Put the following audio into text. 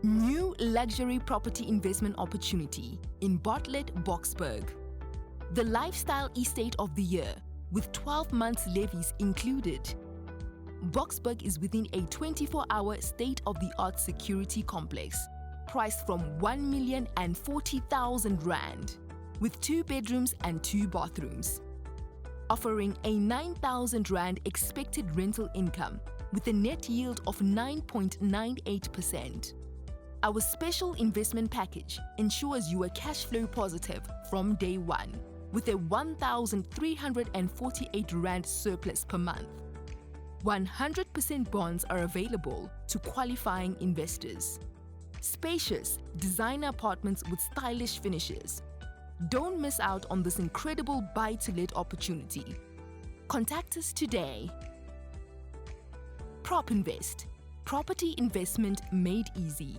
New luxury property investment opportunity in Botlek, Boksburg. The lifestyle estate of the year with 12 months levies included. Boksburg is within a 24-hour state-of-the-art security complex priced from R1,040,000 with 2 bedrooms and 2 bathrooms. Offering a R9,000 expected rental income with a net yield of 9.98%. Our special investment package ensures you are cash flow positive from day one with a R1,348 surplus per month. 100% bonds are available to qualifying investors. Spacious designer apartments with stylish finishes. Don't miss out on this incredible buy-to-let opportunity. Contact us today. Prop Invest. Property investment made easy.